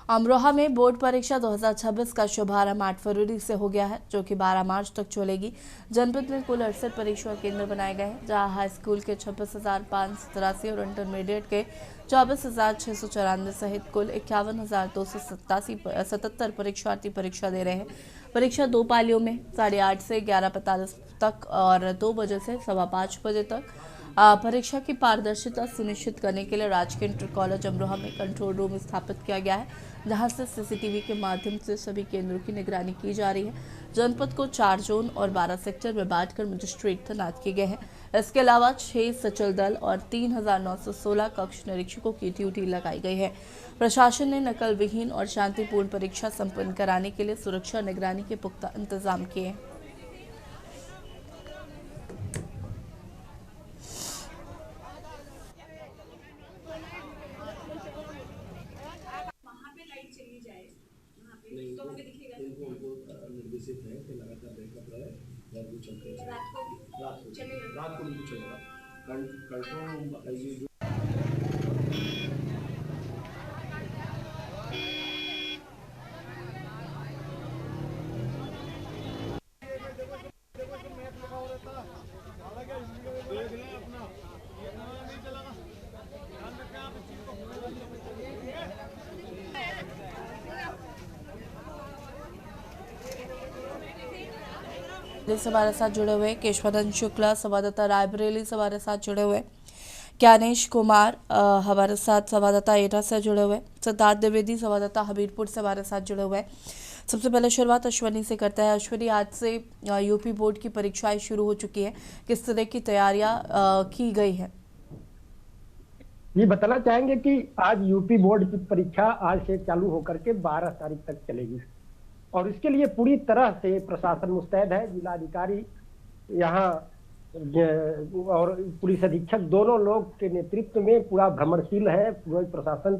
अमरोहा में बोर्ड परीक्षा 2026 का शुभारंभ 8 फरवरी से हो गया है, जो कि 12 मार्च तक चलेगी। जनपद में कुल 68 परीक्षा केंद्र बनाए गए हैं, जहां हाई स्कूल के 26,583 और इंटरमीडिएट के 24,694 सहित कुल 51,277 परीक्षार्थी परीक्षा दे रहे हैं। परीक्षा 2 पालियों में 8:30 से 11:45 तक और 2 बजे से 5:15 बजे तक। परीक्षा की पारदर्शिता सुनिश्चित करने के लिए राजकीय इंटर कॉलेज अमरोहा में कंट्रोल रूम स्थापित किया गया है, जहां से सीसीटीवी के माध्यम से सभी केंद्रों की निगरानी की जा रही है। जनपद को 4 जोन और 12 सेक्टर में बांटकर मजिस्ट्रेट तैनात किए गए हैं। इसके अलावा 6 सचल दल और 3,916 कक्ष निरीक्षकों की ड्यूटी लगाई गई है। प्रशासन ने नकल विहीन और शांतिपूर्ण परीक्षा संपन्न कराने के लिए सुरक्षा निगरानी के पुख्ता इंतजाम किए हैं। नहीं, उनको निर्देशित है कि लगातार बैकअप रहे और वो चलते रहे। रात को नहीं चलेगा। कंट्रोल ये जो से हमारे साथ जुड़े हुए केशवानंद शुक्ला संवाददाता रायबरेली से हमारे साथ जुड़े हुए, ज्ञानेश कुमार हमारे साथ संवाददाता एटा से जुड़े हुए, सिद्धार्थ द्विवेदी संवाददाता हमीरपुर से हमारे साथ जुड़े हुए। सबसे पहले शुरुआत अश्वनी से करते हैं। अश्वनी, आज से यूपी बोर्ड की परीक्षाएं शुरू हो चुकी है, किस तरह की तैयारियां की गई है? ये बताना चाहेंगे कि आज यूपी बोर्ड की परीक्षा आज से चालू होकर के 12 तारीख तक चलेगी और इसके लिए पूरी तरह से प्रशासन मुस्तैद है। जिलाधिकारी यहाँ और पुलिस अधीक्षक दोनों लोग के नेतृत्व में पूरा भ्रमणशील है। पूरा प्रशासन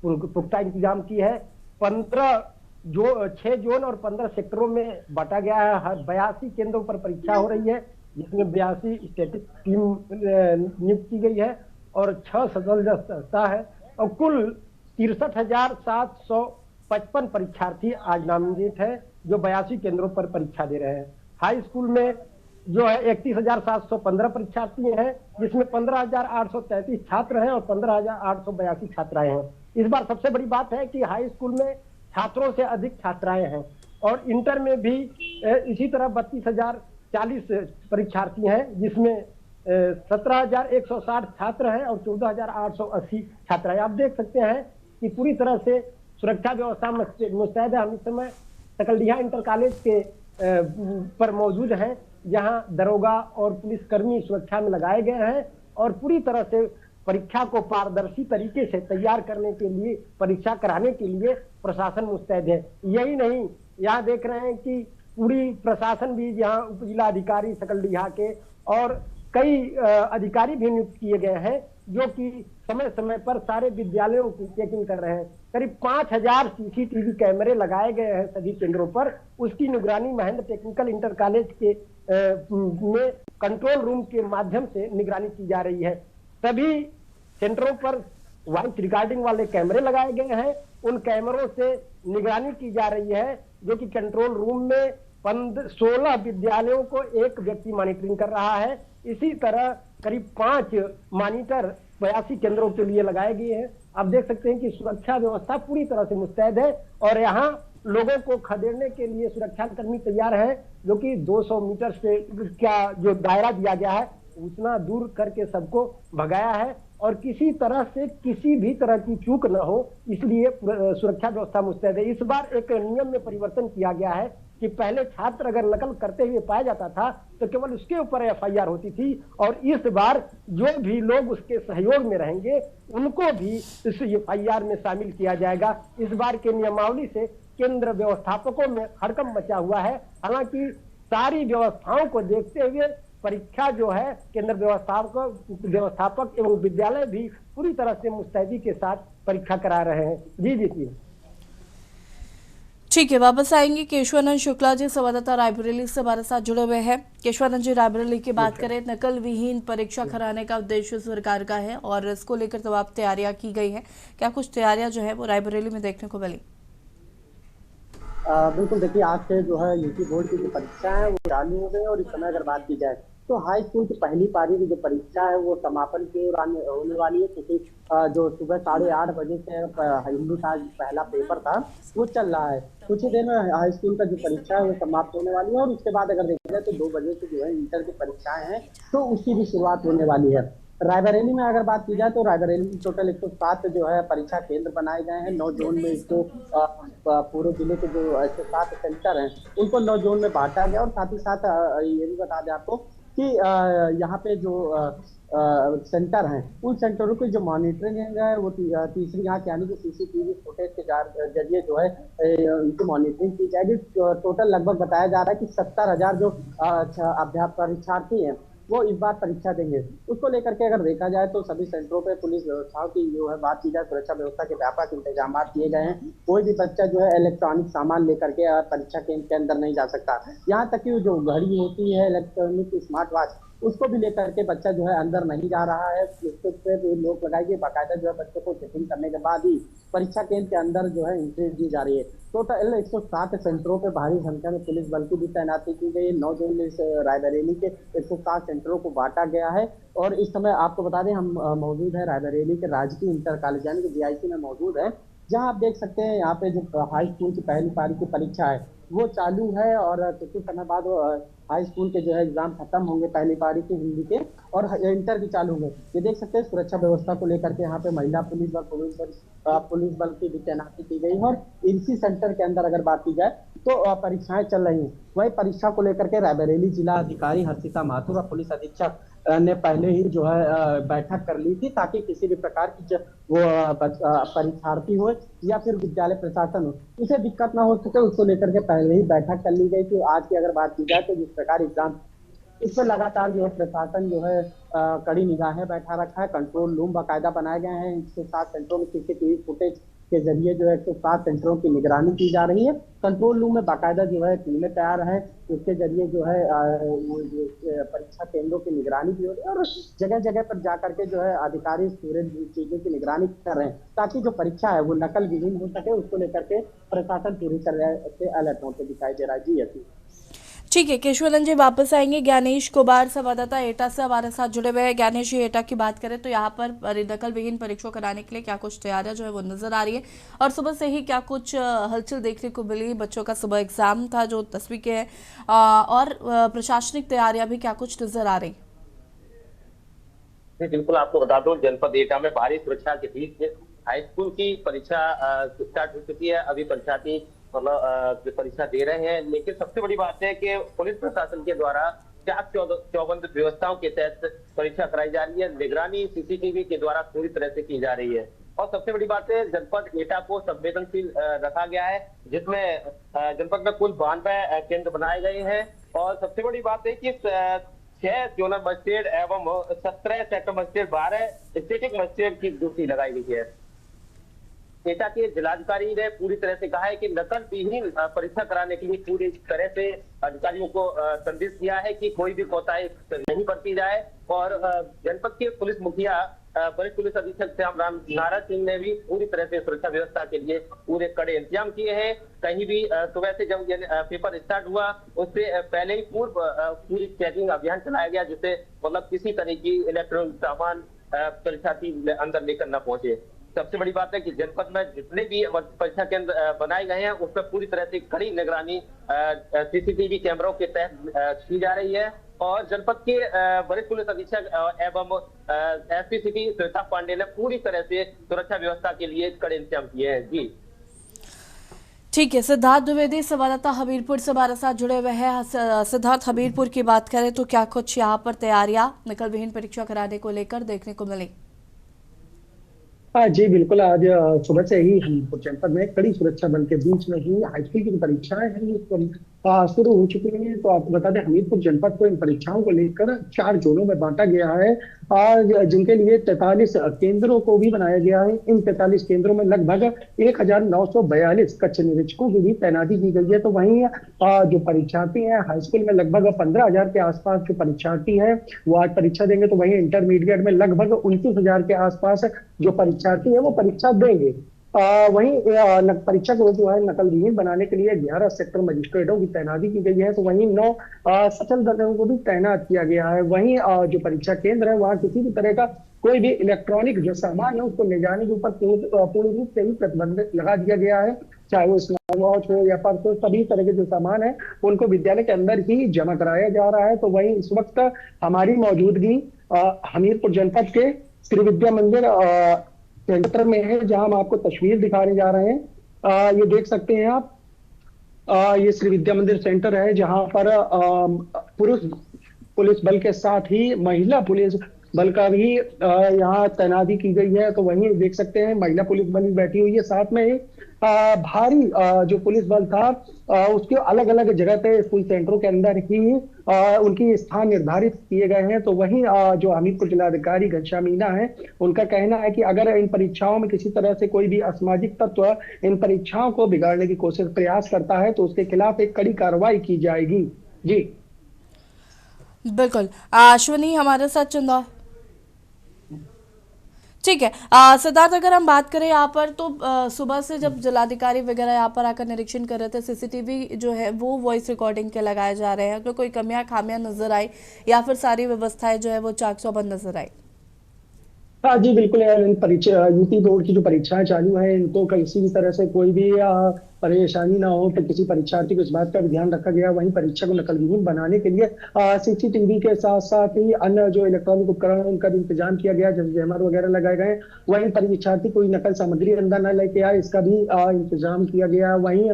पुख्ता इंतजाम की है। 6 जोन और 15 सेक्टरों में बांटा गया है। 82 केंद्रों पर परीक्षा हो रही है, जिसमें 82 स्टैटिक टीम नियुक्त की गई है और 6 सचल दस्ता है और कुल 63,755 परीक्षार्थी आज नामांकित है, जो 82 केंद्रों पर परीक्षा दे रहे हैं। हाई स्कूल में जो है 31,715 परीक्षार्थी हैं, जिसमें 15,833 छात्र हैं और 15,882 छात्राएं हैं। इस बार सबसे बड़ी बात है कि हाई स्कूल में छात्रों से अधिक छात्राएं हैं और इंटर में भी इसी तरह 32,040 परीक्षार्थी हैं, जिसमें 17,160 छात्र हैं और 14,880 छात्राएं। आप देख सकते हैं कि पूरी तरह से सुरक्षा व्यवस्था मुस्तैद है। हम इस समय सकलडीहा इंटर कॉलेज के पर मौजूद हैं, जहां दरोगा और पुलिसकर्मी सुरक्षा में लगाए गए हैं और पूरी तरह से परीक्षा को पारदर्शी तरीके से तैयार करने के लिए, परीक्षा कराने के लिए प्रशासन मुस्तैद है। यही नहीं, यहाँ देख रहे हैं कि पूरी प्रशासन भी यहाँ उप जिलाधिकारी सकलडीहा के और कई अधिकारी भी नियुक्त किए गए हैं, जो कि समय समय पर सारे विद्यालयों की चेकिंग कर रहे हैं। करीब 5,000 सीसीटीवी कैमरे लगाए गए हैं सभी केंद्रों पर। उसकी निगरानी महेंद्र टेक्निकल इंटर कॉलेज के में कंट्रोल रूम के माध्यम से निगरानी की जा रही है। सभी सेंटरों पर वॉइस रिकॉर्डिंग वाले कैमरे लगाए गए हैं। उन कैमरों से निगरानी की जा रही है, जो कि कंट्रोल रूम में 16 विद्यालयों को एक व्यक्ति मॉनिटरिंग कर रहा है। इसी तरह करीब 5 मॉनिटर 82 केंद्रों के लिए लगाए गए हैं। आप देख सकते हैं कि सुरक्षा व्यवस्था पूरी तरह से मुस्तैद है और यहाँ लोगों को खदेड़ने के लिए सुरक्षा कर्मी तैयार हैं, जो कि 200 मीटर से का जो दायरा दिया गया है उतना दूर करके सबको भगाया है और किसी तरह से किसी भी तरह की चूक न हो, इसलिए सुरक्षा व्यवस्था मुस्तैद है। इस बार एक नियम में परिवर्तन किया गया है कि पहले छात्र अगर नकल करते हुए पाया जाता था तो केवल उसके ऊपर एफआईआर होती थी और इस बार जो भी लोग उसके सहयोग में रहेंगे उनको भी इस एफआईआर में शामिल किया जाएगा। इस बार के नियमावली से केंद्र व्यवस्थापकों में हड़कंप मचा हुआ है। हालांकि सारी व्यवस्थाओं को देखते हुए परीक्षा जो है केंद्र व्यवस्थापक एवं विद्यालय भी पूरी तरह से मुस्तैदी के साथ परीक्षा करा रहे हैं। जी जी ठीक है, वापस आएंगे। केशवानंद शुक्ला जी संवाददाता रायबरेली से हमारे साथ जुड़े हुए हैं। केशवानंद जी, रायबरेली की बात करें, नकल विहीन परीक्षा कराने का उद्देश्य सरकार का है और इसको लेकर तमाम तैयारियां की गई हैं। क्या कुछ तैयारियां जो है वो रायबरेली में देखने को मिली? बिल्कुल देखिए, आज से जो है यूपी बोर्ड की जो परीक्षा है वो चालू हो गई है। और इस समय अगर बात की जाए तो हाई स्कूल की पहली पारी की जो परीक्षा है वो समापन की ओर होने वाली है, क्योंकि जो सुबह 8:30 बजे से हिंदी का आज पहला पेपर था वो चल रहा है। कुछ ही देर में हाई स्कूल का जो परीक्षा है वो समाप्त होने वाली है, और उसके बाद अगर देखा जाए तो 2 बजे से जो है इंटर की परीक्षाएं हैं तो उसकी भी शुरुआत होने वाली है। रायबरेली में अगर बात की जाए तो रायबरेली में टोटल 107 जो है परीक्षा केंद्र बनाए गए हैं। 9 जोन में इसको पूरे जिले के जो 107 सेंटर हैं उनको 9 जोन में बांटा गया। और साथ ही साथ ये भी बता दें आपको कि यहाँ पे जो सेंटर हैं उन सेंटरों की जो मॉनिटरिंग है वो तीसरी आंख यानी कि सीसीटीवी फुटेज के जरिए जो है उनकी मॉनिटरिंग की जाएगी। टोटल लगभग बताया जा रहा है कि 70,000 जो अध्यापक परीक्षार्थी हैं वो इस बार परीक्षा देंगे। उसको लेकर के अगर देखा जाए तो सभी सेंटरों पे पुलिस व्यवस्थाओं की जो है बात की जाए, सुरक्षा व्यवस्था के व्यापक इंतजाम किए गए हैं। कोई भी बच्चा जो है इलेक्ट्रॉनिक सामान लेकर के परीक्षा केंद्र के अंदर नहीं जा सकता। यहाँ तक कि जो घड़ी होती है इलेक्ट्रॉनिक स्मार्ट वॉच उसको भी लेकर के बच्चा जो है अंदर नहीं जा रहा है। उसके पे लोग लगाएंगे, बाकायदा जो है बच्चों को चेकिंग करने के बाद ही परीक्षा केंद्र के अंदर जो है एंट्री दी जा रही है। टोटल 107 सेंटरों पे भारी संख्या में पुलिस बल की भी तैनाती की गई है। 9 जोन में इस रायबरेली के 107 सेंटरों को बांटा गया है। और इस समय आपको बता दें हम मौजूद है रायबरेली के राजकीय इंटर कॉलेज यानी कि जीआईसी में मौजूद है, जहां आप देख सकते हैं यहाँ पे जो हाई स्कूल की पहली पारी की परीक्षा है वो चालू है। और कुछ समय बाद हाई स्कूल के जो है एग्जाम खत्म होंगे पहली पारी के हिंदी के, और इंटर भी चालू होंगे। ये देख सकते हैं सुरक्षा व्यवस्था को लेकर के यहाँ पे महिला पुलिस बल की भी तैनाती की गई है। और इसी सेंटर के अंदर अगर बात की जाए तो परीक्षाएं चल रही हैं। वही परीक्षा को लेकर के रायबरेली जिला अधिकारी हर्षिता माथुर और पुलिस अधीक्षक ने पहले ही जो है बैठक कर ली थी, ताकि किसी भी प्रकार की वो परीक्षार्थी हो या फिर विद्यालय प्रशासन हो उसे दिक्कत ना हो सके, उसको लेकर के पहले ही बैठक कर ली गई थी। आज की अगर बात की जाए तो जिस प्रकार एग्जाम इस पर लगातार जो है प्रशासन जो है कड़ी निगाहें बैठा रखा है। कंट्रोल रूम बाकायदा बनाए गए हैं। 107 सेंटरों में सीसीटीवी फुटेज के जरिए जो है 107 सेंटरों की निगरानी की जा रही है। कंट्रोल रूम में बाकायदा जो है टीमें तैयार है, उसके जरिए जो है परीक्षा केंद्रों की निगरानी भी हो रही है। और जगह जगह पर जाकर के जो है अधिकारी पूरे चीजों की निगरानी कर रहे हैं, ताकि जो परीक्षा है वो नकल विहीन हो सके। उसको लेकर के प्रशासन पूरी तरह से अलर्ट होकर दिखाई दे रहा है। जी अति ठीक है, केशवानंद जी वापस आएंगे। ज्ञानेश कुमार संवाददाता एटा से हमारे साथ जुड़े हुए हैं। ज्ञानेश जी, एटा की बात करें तो यहाँ पर नकल विहीन परीक्षा कराने के लिए क्या कुछ तैयारियां जो है वो नजर आ रही है, और सुबह से ही क्या कुछ हलचल देखने को मिली? बच्चों का सुबह एग्जाम था जो 10वीं के है, और प्रशासनिक तैयारियां भी क्या कुछ नजर आ रही? बिल्कुल, आपको बता दूं जनपद एटा में भारी सुरक्षा के बीच हाई स्कूल की परीक्षा स्टार्ट हो चुकी है। अभी परीक्षार्थी मतलब परीक्षा दे रहे हैं, लेकिन सबसे बड़ी बात है कि पुलिस प्रशासन के द्वारा चाक चौबंद व्यवस्थाओं के तहत परीक्षा कराई जा रही है। निगरानी सीसीटीवी के द्वारा पूरी तरह से की जा रही है। और सबसे बड़ी बात है, जनपद एटा को संवेदनशील रखा गया है, जिसमें जनपद में कुल 92 केंद्र बनाए गए हैं। और सबसे बड़ी बात है कि 6 जोनल मजिस्ट्रेट एवं 17 सेक्टर मजिस्ट्रेट, 12 स्टेटिक मजिस्ट्रेट की ड्यूटी लगाई गई है। एटा के जिलाधिकारी ने पूरी तरह से कहा है कि नकल विहीन परीक्षा कराने के लिए पूरी तरह से अधिकारियों को संदेश दिया है कि कोई भी कोताही नहीं बरती जाए। और जनपद के पुलिस मुखिया वरिष्ठ पुलिस अधीक्षक श्याम राम नारायण सिंह ने भी पूरी तरह से सुरक्षा व्यवस्था के लिए पूरे कड़े इंतजाम किए हैं। कहीं भी सुबह से जब पेपर स्टार्ट हुआ उससे पहले ही पूरी चेकिंग अभियान चलाया गया, जिससे मतलब किसी तरह की इलेक्ट्रॉनिक सामान परीक्षार्थी अंदर लेकर न पहुंचे। सबसे बड़ी बात है कि जनपद में जितने भी परीक्षा केंद्र बनाए गए हैं उसमें पूरी तरह से कड़ी निगरानी सीसीटीवी कैमरों के तहत की जा रही है। और जनपद के वरिष्ठ पुलिस अधीक्षक एवं एसपी सिटी श्वेता पांडे ने पूरी तरह से सुरक्षा व्यवस्था के लिए कड़े इंतजाम किए हैं। जी ठीक है, सिद्धार्थ द्विवेदी संवाददाता हमीरपुर से हमारे साथ जुड़े हुए हैं। सिद्धार्थ, हमीरपुर की बात करें तो क्या कुछ यहाँ पर तैयारियां नकल विहीन परीक्षा कराने को लेकर देखने को मिली? जी बिल्कुल, आज सुबह से ही हमीरपुर जनपद में कड़ी सुरक्षा बल के बीच में ही हाई स्कूल की जो परीक्षाएं हैं शुरू हो चुकी हैं। तो आपको बता दें हमीरपुर जनपद को इन परीक्षाओं को लेकर 4 जोनों में बांटा गया है, जिनके लिए 43 केंद्रों को भी बनाया गया है। इन 43 केंद्रों में लगभग 1942 कक्ष निरीक्षकों की भी तैनाती की गई है। तो वहीं जो परीक्षार्थी हैं हाई स्कूल में लगभग 15,000 के आसपास जो परीक्षार्थी हैं वो आज परीक्षा देंगे। तो वहीं इंटरमीडिएट में लगभग 29,000 के आसपास जो परीक्षार्थी है वो परीक्षा देंगे। वहीं परीक्षा को जो है नकल विहीन बनाने के लिए 11 सेक्टर मजिस्ट्रेटों की तैनाती की गई है, तो वहीं 9 सचल दलों को भी तैनात किया गया है। वहीं जो परीक्षा केंद्र है वहाँ किसी भी तरह का कोई भी इलेक्ट्रॉनिक जो सामान है उसको ले जाने के ऊपर पूर्ण रूप से ही प्रतिबंध लगा दिया गया है, चाहे वो स्मार्ट वॉच हो या पर्स हो, सभी तरह के जो सामान है उनको विद्यालय के अंदर ही जमा कराया जा रहा है। तो वहीं इस वक्त हमारी मौजूदगी हमीरपुर जनपद के श्री विद्या मंदिर सेंटर में है, जहां हम आपको तस्वीर दिखाने जा रहे हैं। ये देख सकते हैं आप, ये श्री विद्या मंदिर सेंटर है जहां पर पुरुष पुलिस बल के साथ ही महिला पुलिस बल का भी यहाँ तैनाती की गई है। तो वहीं देख सकते हैं महिला पुलिस बल भी बैठी हुई है, साथ में ही भारी जो पुलिस बल था उसके अलग अलग जगह पे स्कूल सेंटरों के अंदर ही उनकी स्थान निर्धारित किए गए हैं। तो वहीं जो हमीरपुर जिलाधिकारी घनश्याम मीना है, उनका कहना है कि अगर इन परीक्षाओं में किसी तरह से कोई भी असामाजिक तत्व इन परीक्षाओं को बिगाड़ने की कोशिश प्रयास करता है तो उसके खिलाफ एक कड़ी कार्रवाई की जाएगी। जी बिल्कुल, अश्विनी हमारे साथ चंदा। ठीक है सिद्धार्थ, अगर हम बात करें यहाँ पर तो सुबह से जब जिलाधिकारी वगैरह यहाँ पर आकर निरीक्षण कर रहे थे, सीसीटीवी जो है वो वॉइस रिकॉर्डिंग के लगाए जा रहे हैं, अगर कोई कमियां खामियां नजर आई या फिर सारी व्यवस्थाएं जो है वो चाक चौबंद नजर आई? हाँ जी बिल्कुल यार, इन परीक्षा यूपी बोर्ड की जो परीक्षाएं चालू है इनको किसी भी तरह से कोई भी परेशानी ना हो, तो किसी परीक्षार्थी को इस बात का भी ध्यान रखा गया। वहीं परीक्षा को नकल विहीन बनाने के लिए सीसीटीवी के साथ साथ ही अन्य जो इलेक्ट्रॉनिक उपकरण है उनका भी इंतजाम किया गया, जैसे जैमर वगैरह लगाए गए। वहीं परीक्षार्थी कोई नकल सामग्री अंदर न लेके आए, इसका भी इंतजाम किया गया। वहीं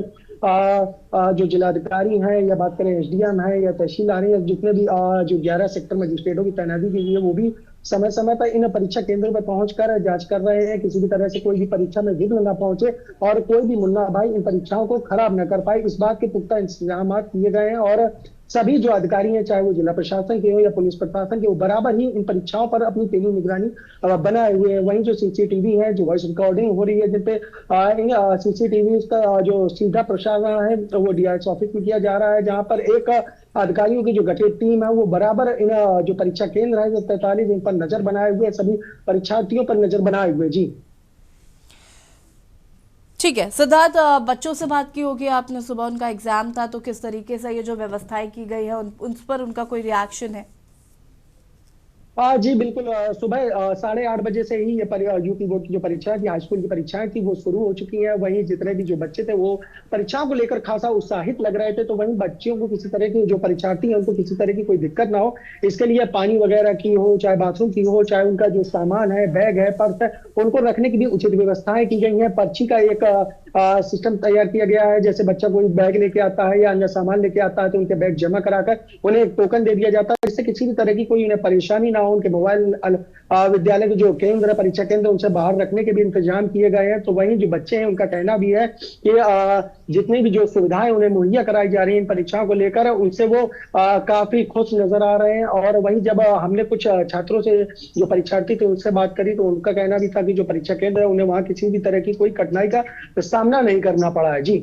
जो जिलाधिकारी हैं या बात करें एसडीएम है या तहसीलदार है, जितने भी जो 11 सेक्टर मजिस्ट्रेटों की तैनाती की गई है वो भी समय समय पर इन परीक्षा केंद्रों पर पहुंचकर जांच कर रहे हैं, किसी भी तरह से कोई भी परीक्षा में विघ्न न पहुंचे और कोई भी मुन्ना भाई इन परीक्षाओं को खराब न कर पाए, इस बात के पुख्ता इंतजाम किए गए हैं। और सभी जो अधिकारी हैं, चाहे वो जिला प्रशासन के हो या पुलिस प्रशासन के, वो बराबर ही इन परीक्षाओं पर अपनी पैनी निगरानी बनाए हुए हैं। वहीं जो सीसीटीवी है, जो वॉइस रिकॉर्डिंग हो रही है, जिनपे इन सीसीटीवी का जो सीधा प्रसारण है तो वो डीआईएस ऑफिस में किया जा रहा है, जहां पर एक अधिकारियों की जो गठित टीम है वो बराबर इन जो परीक्षा केंद्र है जो 43 इन पर नजर बनाए हुए, सभी परीक्षार्थियों पर नजर बनाए हुए। जी ठीक है सिद्धार्थ, बच्चों से बात की होगी आपने, सुबह उनका एग्जाम था तो किस तरीके से ये जो व्यवस्थाएं की गई है उन पर उनका कोई रिएक्शन है? जी बिल्कुल, सुबह 8:30 बजे से ही ये यूपी बोर्ड की जो परीक्षा थी, हाई स्कूल की परीक्षाएं थी, वो शुरू हो चुकी हैं। वहीं जितने भी जो बच्चे थे वो परीक्षाओं को लेकर खासा उत्साहित लग रहे थे। तो वहीं बच्चियों को किसी तरह की, जो परीक्षार्थी हैं उनको किसी तरह की कोई दिक्कत ना हो, इसके लिए पानी वगैरह की हो, चाहे बाथरूम की हो, चाहे उनका जो सामान है, बैग है, पर्स है, उनको रखने की भी उचित व्यवस्थाएं की गई है। पर्ची का एक सिस्टम तैयार किया गया है, जैसे बच्चा कोई बैग लेके आता है या अन्य सामान लेके आता है तो उनके बैग जमा कराकर उन्हें एक टोकन दे दिया जाता है, जिससे किसी भी तरह की कोई उन्हें परेशानी ना हो। उनके मोबाइल विद्यालय के जो केंद्र, परीक्षा केंद्र, उनसे बाहर रखने के भी इंतजाम किए गए हैं। तो वहीं जो बच्चे हैं उनका कहना भी है कि जितनी भी जो सुविधाएं उन्हें मुहैया कराई जा रही हैं इन परीक्षाओं को लेकर, उनसे वो काफी खुश नजर आ रहे हैं। और वहीं जब हमने कुछ छात्रों से, जो परीक्षार्थी थे, उनसे बात करी तो उनका कहना भी था कि जो परीक्षा केंद्र है उन्हें वहां किसी भी तरह की कोई कठिनाई का सामना नहीं करना पड़ा है। जी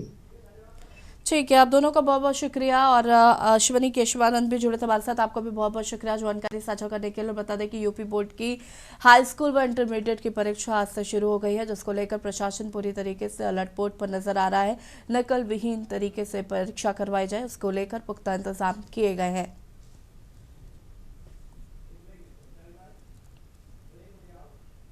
ठीक है, आप दोनों का बहुत बहुत शुक्रिया। और अश्विनी केशवानंद भी जुड़े थे हमारे साथ, आपका भी बहुत बहुत शुक्रिया जानकारी साझा करने के लिए। बता दें कि यूपी बोर्ड की हाई स्कूल व इंटरमीडिएट की परीक्षा आज से शुरू हो गई है, जिसको लेकर प्रशासन पूरी तरीके से अलर्ट मोड पर नजर आ रहा है। नकल विहीन तरीके से परीक्षा करवाई जाए, उसको लेकर पुख्ता इंतजाम किए गए हैं।